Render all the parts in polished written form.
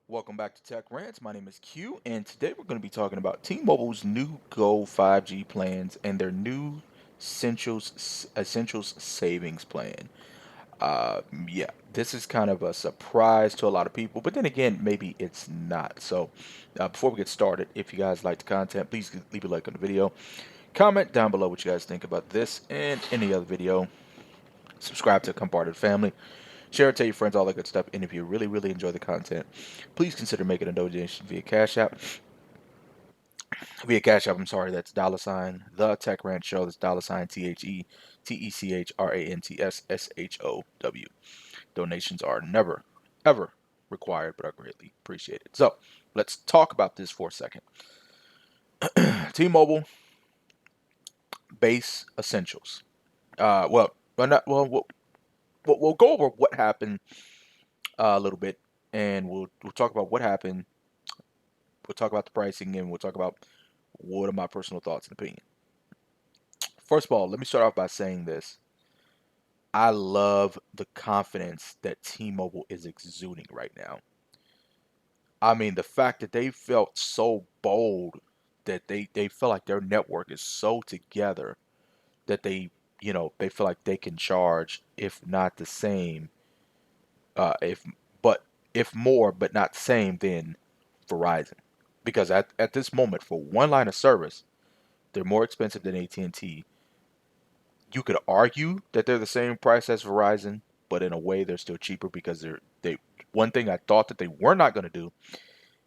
Welcome back to Tech Rants. My name is Q, and today we're going to be talking about T-Mobile's new Go 5G plans and their new Essentials Savings Plan. Yeah, this is kind of a surprise to a lot of people, but then again, maybe it's not. So, before we get started, if you guys like the content, please leave a like on the video. Comment down below what you guys think about this and any other video. Subscribe to become part of the family. Share it, tell your friends, all that good stuff. And if you really, really enjoy the content, please consider making a donation via Cash App. Via Cash App, I'm sorry, that's dollar sign The Tech Rant Show. That's dollar sign TheTechrantsshow. Donations are never, ever required, but are greatly appreciated. So let's talk about this for a second. T-Mobile base essentials. Well, not well. We'll go over what happened a little bit, and we'll talk about what happened. We'll talk about the pricing, and we'll talk about what are my personal thoughts and opinion. First of all, let me start off by saying this. I love the confidence that T-Mobile is exuding right now. I mean, the fact that they felt so bold that they feel like their network is so together that they feel like they can charge, if not the same, if but if more, but not the same than Verizon. Because at this moment, for one line of service, they're more expensive than AT&T. You could argue that they're the same price as Verizon, but in a way they're still cheaper because they one thing I thought that they were not going to do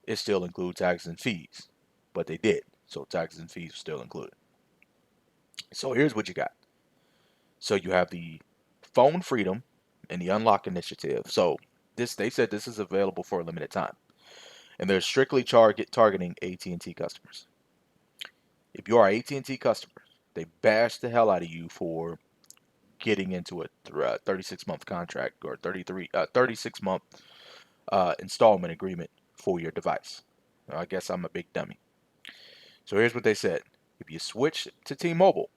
is still include taxes and fees, but they did. So taxes and fees are still included. So here's what you got. So you have the phone freedom and the unlock initiative. So this they said this is available for a limited time, and they're strictly targeting AT&T customers. If you are AT&T customers, they bash the hell out of you for getting into a 36-month contract or 36-month installment agreement for your device. I guess I'm a big dummy. So here's what they said. If you switch to T-Mobile,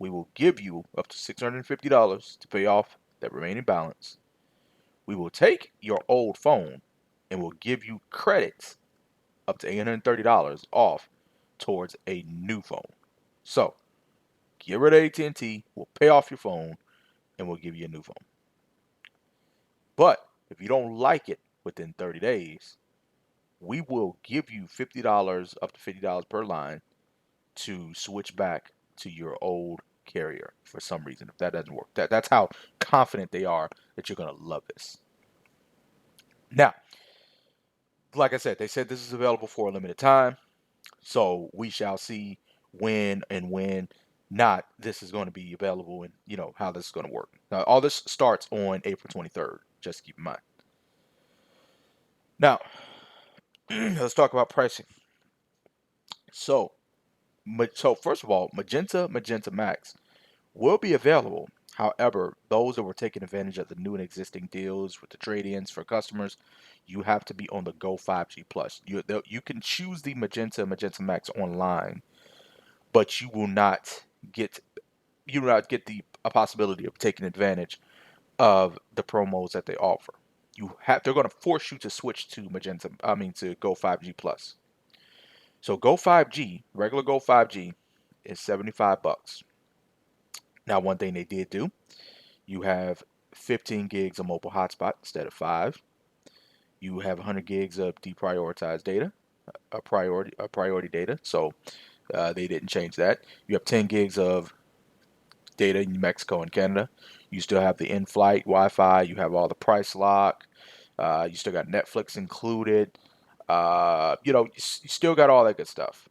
we will give you up to $650 to pay off that remaining balance. We will take your old phone and we'll give you credits up to $830 off towards a new phone. So get rid of AT&T, we'll pay off your phone, and we'll give you a new phone. But if you don't like it within 30 days, we will give you $50 up to $50 per line to switch back to your old carrier for some reason if that doesn't work. That's how confident they are that you're going to love this. Now, like I said, they said this is available for a limited time, so we shall see when not this is going to be available and how this is going to work. Now, all this starts on April 23rd. Just keep in mind. Now, let's talk about pricing. So, so first of all, Magenta Max will be available. However, those that were taking advantage of the new and existing deals with the trade-ins for customers, you have to be on the Go 5G Plus. You can choose the Magenta Max online, but get you will not get the a possibility of taking advantage of the promos that they offer. They're going to force you to switch to to Go 5G Plus. So Go 5G, regular Go 5G is 75 bucks. Now, one thing they did do, you have 15 gigs of mobile hotspot instead of 5. You have 100 gigs of deprioritized data, a priority data. So they didn't change that. You have 10 gigs of data in Mexico and Canada. You still have the in-flight Wi-Fi. You have all the price lock. You still got Netflix included. You still got all that good stuff.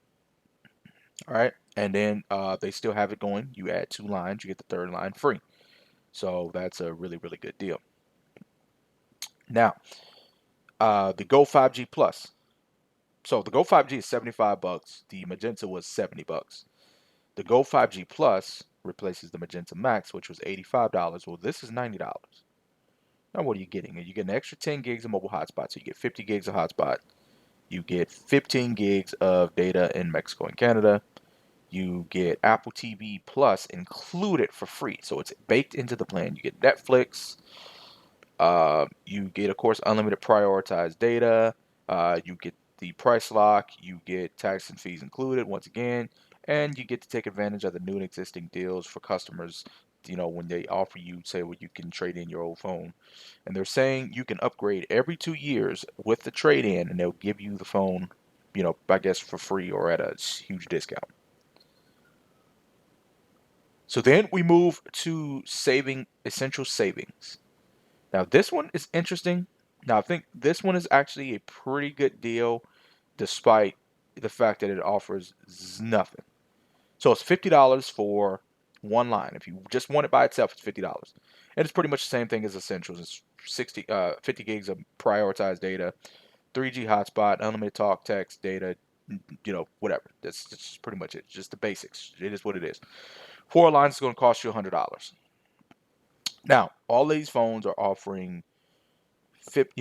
All right. And then they still have it going. You add 2 lines, you get the third line free. So that's a really, really good deal. Now, the Go 5G Plus. So the Go 5G is 75 bucks. The Magenta was 70 bucks. The Go 5G Plus replaces the Magenta Max, which was $85. Well, this is $90. Now, what are you getting? You get an extra 10 gigs of mobile hotspot. So you get 50 gigs of hotspot. You get 15 gigs of data in Mexico and Canada. You get Apple TV Plus included for free. So it's baked into the plan. You get Netflix. You get, of course, unlimited prioritized data. You get the price lock, you get tax and fees included once again, and you get to take advantage of the new and existing deals for customers. When they offer you, say, well, you can trade in your old phone, and they're saying you can upgrade every 2 years with the trade in, and they'll give you the phone, I guess for free or at a huge discount. So then we move to saving essential savings. Now, this one is interesting. Now, I think this one is actually a pretty good deal, despite the fact that it offers nothing. So it's $50 for one line. If you just want it by itself, it's $50, and it's pretty much the same thing as Essentials. It's 50 gigs of prioritized data, 3G hotspot, unlimited talk, text, data, whatever. That's pretty much it. Just the basics. It is what it is. 4 lines is going to cost you $100. Now, all these phones are offering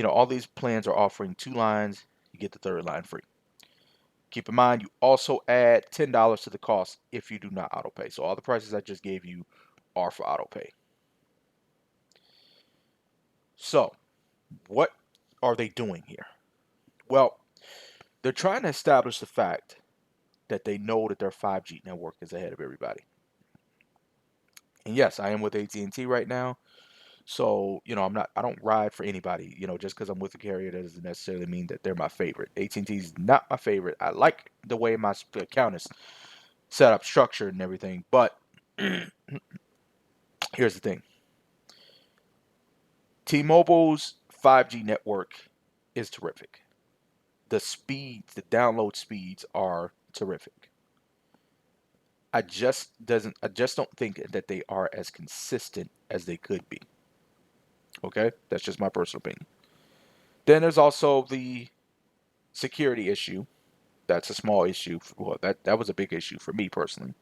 all these plans are offering 2 lines. You get the third line free. Keep in mind, you also add $10 to the cost if you do not auto pay. So all the prices I just gave you are for auto pay. So what are they doing here? Well, they're trying to establish the fact that they know that their 5G network is ahead of everybody. And yes, I am with AT&T right now. So, I don't ride for anybody, just because I'm with a carrier, that doesn't necessarily mean that they're my favorite. AT&T is not my favorite. I like the way my account is set up, structured, and everything. But here's the thing. T-Mobile's 5G network is terrific. The speeds, the download speeds are terrific. I just don't think that they are as consistent as they could be. Okay? That's just my personal opinion. Then there's also the security issue. That's a small issue. Well, that was a big issue for me personally.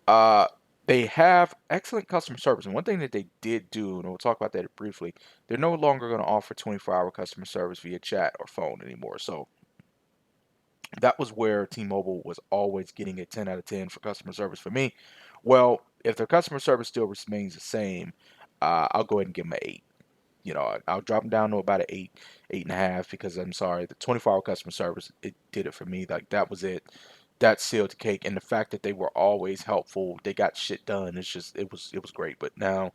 Uh, they have excellent customer service, and one thing that they did do, and we'll talk about that briefly, they're no longer going to offer 24-hour customer service via chat or phone anymore. So that was where T-Mobile was always getting a 10 out of 10 for customer service for me. Well, if their customer service still remains the same, I'll go ahead and give them an 8. I'll drop them down to about an 8, 8.5, because I'm sorry, the 24-hour customer service, it did it for me. Like, that was it. That sealed the cake. And the fact that they were always helpful, they got shit done. It's just, it was great. But now,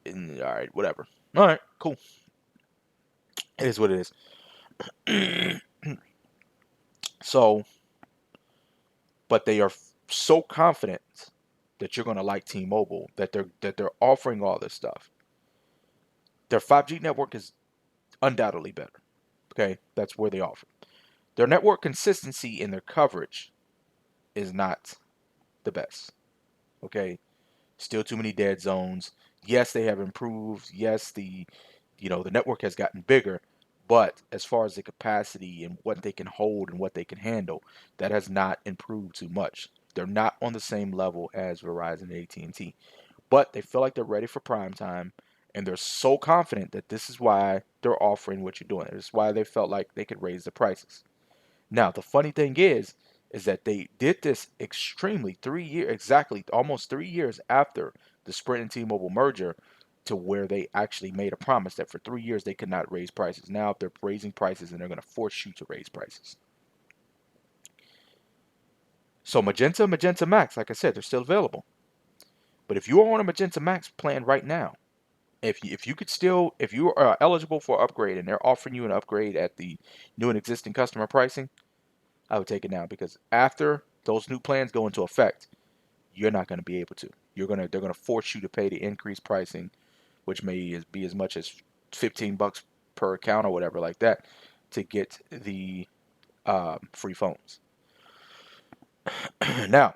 all right, whatever. All right, cool. It is what it is. So, but they are so confident that you're going to like T-Mobile, that they're offering all this stuff. Their 5G network is undoubtedly better. Okay, that's where they offer. Their network consistency in their coverage is not the best. Okay, still too many dead zones. Yes, they have improved. Yes, the network has gotten bigger, but as far as the capacity and what they can hold and what they can handle, that has not improved too much. They're not on the same level as Verizon and AT&T, but they feel like they're ready for prime time, and they're so confident that this is why they're offering what you're doing. It's why they felt like they could raise the prices. Now, the funny thing is that they did this extremely 3 years, exactly almost 3 years after the Sprint and T-Mobile merger, to where they actually made a promise that for 3 years they could not raise prices. Now they're raising prices, and they're going to force you to raise prices. So Magenta Max, like I said, they're still available. But if you are on a Magenta Max plan right now, if you are eligible for upgrade and they're offering you an upgrade at the new and existing customer pricing, I would take it now, because after those new plans go into effect, you're not going to be able to. They're gonna force you to pay the increased pricing, which may be as much as $15 per account or whatever like that, to get the free phones. Now,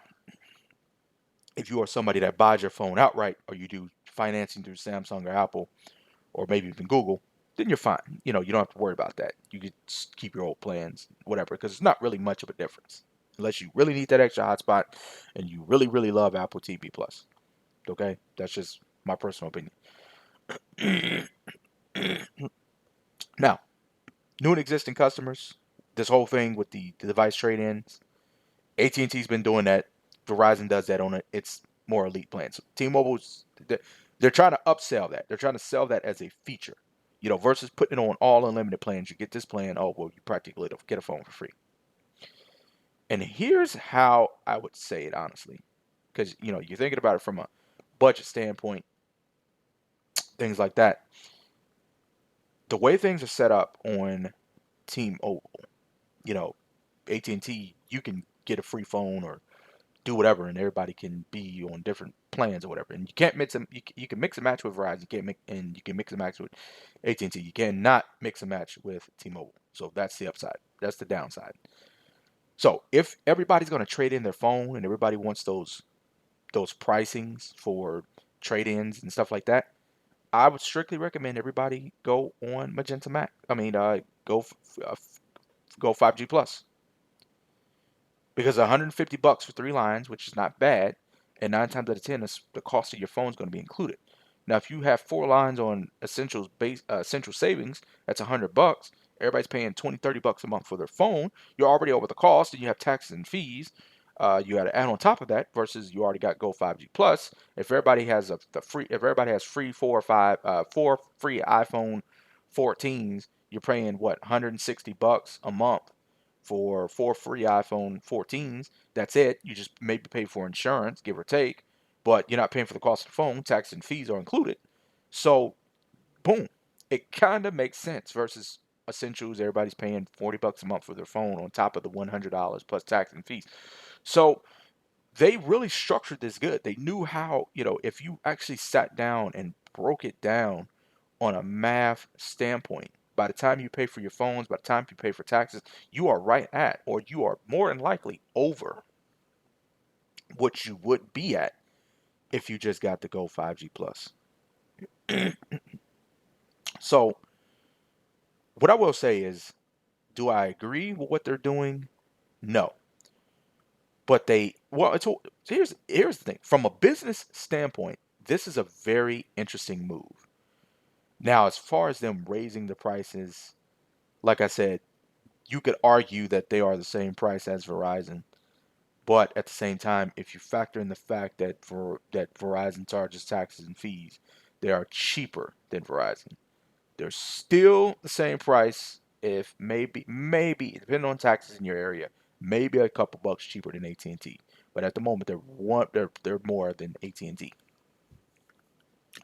if you are somebody that buys your phone outright, or you do financing through Samsung or Apple, or maybe even Google, then you're fine. You don't have to worry about that. You could just keep your old plans, whatever, because it's not really much of a difference, unless you really need that extra hotspot and you really, really love Apple TV Plus. Okay, that's just my personal opinion. Now, new and existing customers, this whole thing with the device trade-ins, AT&T's been doing that. Verizon does that on its more elite plans. T-Mobile's, they're trying to upsell that. They're trying to sell that as a feature. versus putting it on all unlimited plans. You get this plan, oh well, you practically get a phone for free. And here's how I would say it honestly, because you're thinking about it from a budget standpoint, things like that. The way things are set up on T-Mobile, you know, AT&T, you can get a free phone or do whatever, and everybody can be on different plans or whatever. And you can't mix them. You can mix and match with Verizon. You can't make, and you can mix and match with AT&T. You cannot mix and match with T-Mobile. So that's the upside. That's the downside. So if everybody's going to trade in their phone and everybody wants those pricings for trade-ins and stuff like that, I would strictly recommend everybody go on Magenta Max. I mean, uh, go 5G Plus, because $150 for 3 lines, which is not bad, and 9 times out of 10, the cost of your phone is going to be included. Now, if you have 4 lines on essential savings, that's $100. Everybody's paying 20, $30 a month for their phone. You're already over the cost, and you have taxes and fees. You got to add on top of that, versus you already got Go 5G Plus. If everybody has free 4 free iPhone 14s, you're paying what, $160 a month for 4 free iPhone 14s. That's it. You just maybe pay for insurance, give or take, but you're not paying for the cost of the phone. Tax and fees are included. So, boom, it kind of makes sense versus essentials. Everybody's paying $40 a month for their phone on top of the $100 plus tax and fees. So, they really structured this good. They knew how, if you actually sat down and broke it down on a math standpoint, by the time you pay for your phones, by the time you pay for taxes, you are right at, or you are more than likely over what you would be at if you just got the Go 5G Plus. So, what I will say is, do I agree with what they're doing? No. But here's the thing. From a business standpoint, this is a very interesting move. Now, as far as them raising the prices, like I said, you could argue that they are the same price as Verizon. But at the same time, if you factor in the fact that Verizon charges taxes and fees, they are cheaper than Verizon. They're still the same price, if maybe depending on taxes in your area, maybe a couple bucks cheaper than AT&T. But at the moment, they're more than AT&T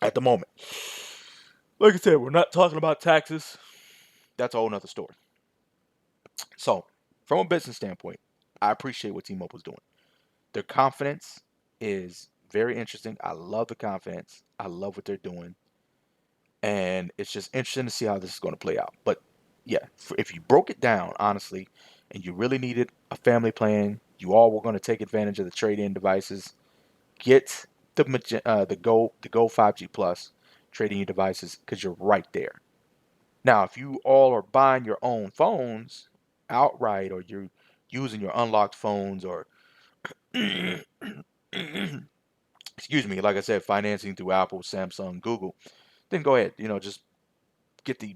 at the moment. Like I said, we're not talking about taxes. That's a whole nother story. So, from a business standpoint, I appreciate what T-Mobile's doing. Their confidence is very interesting. I love the confidence. I love what they're doing. And it's just interesting to see how this is going to play out. But yeah, if you broke it down, honestly, and you really needed a family plan, you all were going to take advantage of the trade-in devices, get the Go 5G Plus trade-in your devices, because you're right there. Now, if you all are buying your own phones outright, or you're using your unlocked phones, or excuse me, like I said, financing through Apple, Samsung, Google, then go ahead, just get the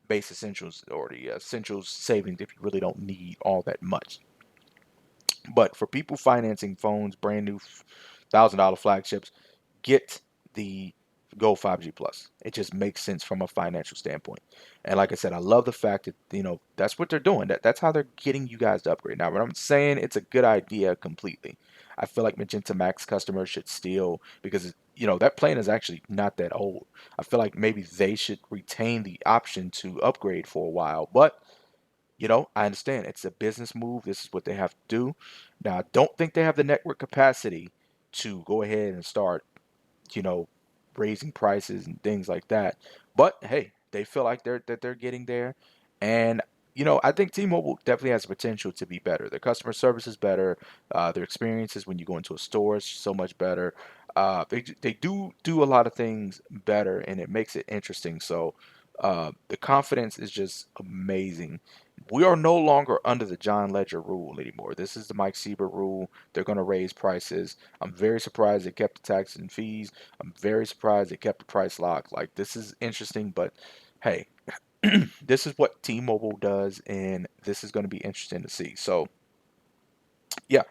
base essentials or the essentials savings if you really don't need all that much. But for people financing phones, brand new $1,000 flagships, get the Go 5G Plus. It just makes sense from a financial standpoint. And like I said, I love the fact that that's what they're doing. That's how they're getting you guys to upgrade. Now, what I'm saying, it's a good idea completely. I feel like Magenta Max customers should still, because that plan is actually not that old. I feel like maybe they should retain the option to upgrade for a while. But I understand it's a business move. This is what they have to do. Now, I don't think they have the network capacity to go ahead and start, you know, raising prices and things like that. But hey, they feel like they're getting there, and I think T-Mobile definitely has the potential to be better. Their customer service is better. Their experiences when you go into a store is so much better. They do a lot of things better, and it makes it interesting. So the confidence is just amazing. We are no longer under the John Ledger rule anymore. This is the Mike Siebert rule. They're going to raise prices. I'm very surprised they kept the taxes and fees. I'm very surprised they kept the price lock. Like, this is interesting, but hey, this is what T-Mobile does, and this is going to be interesting to see. So, yeah,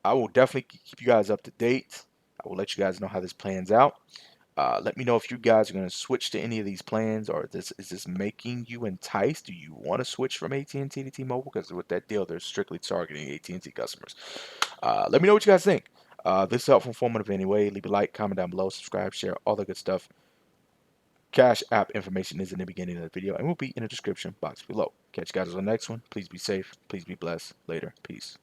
I will definitely keep you guys up to date. I will let you guys know how this plans out. Let me know if you guys are going to switch to any of these plans, or is this making you enticed? Do you want to switch from AT&T to T-Mobile? Because with that deal, they're strictly targeting AT&T customers. Let me know what you guys think. This is helpful, informative anyway. Leave a like, comment down below, subscribe, share, all the good stuff. Cash app information is in the beginning of the video and will be in the description box below. Catch you guys on the next one. Please be safe. Please be blessed. Later. Peace.